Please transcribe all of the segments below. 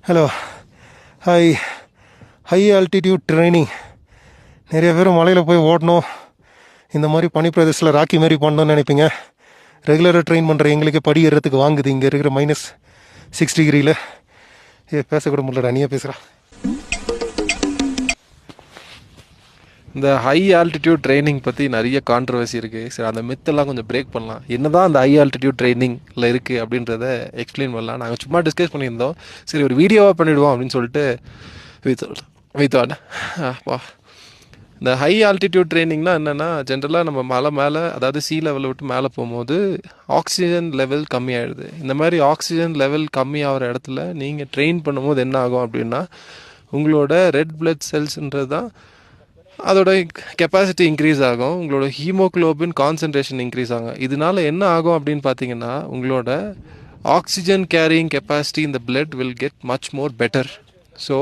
Hello. High altitude training. நிறைய பேர் மலையில் போய் ஓடணும், இந்த மாதிரி பனிப்பிரதேசத்தில் ராக்கி மாரி பண்ணணும்னு நினைப்பீங்க. ரெகுலராக ட்ரெயின் பண்ணுற எங்களுக்கு படி ஏறத்துக்கு வாங்குது இங்கே இருக்கிற -6 டிகிரியில். பேசக்கூட முடியல, நீயே பேசுகிறா. இந்த ஹை ஆல்டிடியூட் ட்ரைனிங் பற்றி நிறைய கான்ட்ரவர்சி இருக்குது. சரி, அந்த மித்தெல்லாம் கொஞ்சம் பிரேக் பண்ணலாம். என்ன தான் அந்த ஹை ஆல்டிடியூட் ட்ரைனிங்கில் இருக்குது அப்படின்றத எக்ஸ்பிளைன் பண்ணலாம். நாங்கள் சும்மா டிஸ்கஸ் பண்ணியிருந்தோம். சரி, ஒரு வீடியோவாக பண்ணிவிடுவோம் அப்படின்னு சொல்லிட்டு வைத்தோட வா. இந்த ஹை ஆல்டிடியூட் ட்ரைனிங்னா என்னென்னா, ஜென்ரலாக நம்ம மலை மேலே, அதாவது சி லெவலை விட்டு மேலே போகும்போது ஆக்சிஜன் லெவல் கம்மியாகிடுது. இந்த மாதிரி ஆக்சிஜன் லெவல் கம்மி ஆகிற இடத்துல நீங்கள் ட்ரெயின் பண்ணும்போது என்ன ஆகும் அப்படின்னா, உங்களோட ரெட் பிளட் செல்ஸ்ன்றது தான் அதோட கெப்பாசிட்டி இன்க்ரீஸ் ஆகும். உங்களோட ஹீமோக்ளோபின் கான்சன்ட்ரேஷன் இன்க்ரீஸ் ஆகும். இதனால என்ன ஆகும் அப்படின்னு பார்த்தீங்கன்னா, உங்களோட ஆக்சிஜன் கேரியிங் கெப்பாசிட்டி இந்த blood will get much more better. So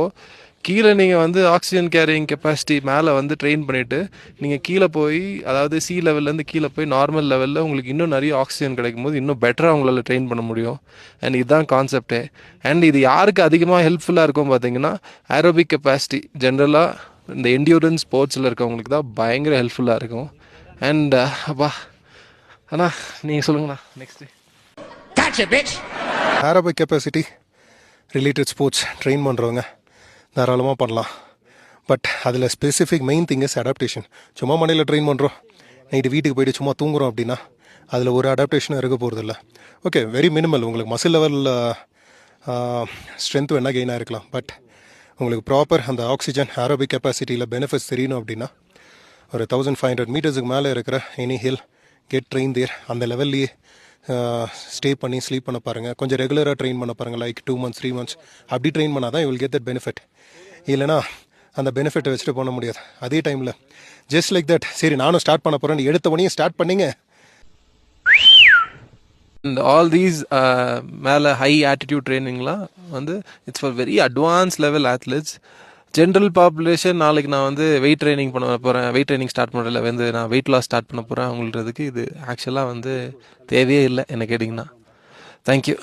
கீழே நீங்கள் ஆக்சிஜன் கேரியிங் கெப்பாசிட்டி மேலே ட்ரெயின் பண்ணிவிட்டு நீங்கள் கீழே போய், அதாவது சி லெவல்லேருந்து கீழே போய் நார்மல் லெவலில் உங்களுக்கு இன்னும் நிறைய ஆக்சிஜன் கிடைக்கும் போது இன்னும் பெட்டராக உங்களால் ட்ரெயின் பண்ண முடியும். அண்ட் இதுதான் கான்செப்டே. அண்ட் இது யாருக்கு அதிகமாக ஹெல்ப்ஃபுல்லாக இருக்கும் பார்த்தீங்கன்னா, ஏரோபிக் கெப்பாசிட்டி ஜென்ரலாக இந்த என்டியூரன்ஸ் ஸ்போர்ட்ஸில் இருக்கவங்களுக்கு தான் பயங்கர ஹெல்ப்ஃபுல்லாக இருக்கும். அண்ட் அப்பா அண்ணா நீங்கள் சொல்லுங்கண்ணா next. Aerobic capacity related sports train பண்ணுறவங்க தாராளமாக பண்ணலாம். பட் அதில் specific main thing is adaptation. சும்மா மண்டையில் ட்ரெயின் பண்ணுறோம், நைட்டு வீட்டுக்கு போய்ட்டு சும்மா தூங்குறோம் அப்படின்னா அதில் ஒரு அடாப்டேஷனும் இருக்க போகிறதில்ல. Okay, very minimal. உங்களுக்கு மசில் லெவலில் ஸ்ட்ரென்த் வேணால் கெயினாக இருக்கலாம். பட் உங்களுக்கு ப்ராப்பர் அந்த ஆக்சிஜன் ஏரோபிக் கெப்பாசிட்டியில் பெனிஃபிட்ஸ் தெரியணும் அப்படின்னா ஒரு 1500 மீட்டர்ஸுக்கு மேலே இருக்கிற எனி ஹில் கெட் ட்ரெயின் தேர். அந்த லெவல்லையே ஸ்டே பண்ணி ஸ்லீப் பண்ண பாருங்கள். கொஞ்சம் ரெகுலராக ட்ரெயின் பண்ண பாருங்கள். லைக் 2 months 3 months அப்படி ட்ரெயின் பண்ணால் தான் you will get that benefit. இல்லைனா அந்த பெனிஃபிட்டை வச்சுட்டு பண்ண முடியாது. அதே டைமில் ஜஸ்ட் லைக் தட், சரி நானும் ஸ்டார்ட் பண்ண போகிறேன், எடுத்த உடனே ஸ்டார்ட் பண்ணிங்க. அண்ட் ஆல் தீஸ் மேலே ஹை ஆட்டிடியூட் ட்ரைனிங்லாம் it's for very advance level athletes. General population நாளைக்கு நான் வெயிட் ட்ரைனிங் பண்ண போகிறேன், வெயிட் ட்ரைனிங் ஸ்டார்ட் பண்ணல, நான் வெயிட் லாஸ் ஸ்டார்ட் பண்ண போகிறேன் அவங்களுன்றதுக்கு இது ஆக்சுவலாக தேவையே இல்லை என்ன கேட்டிங்கன்னா. தேங்க்யூ.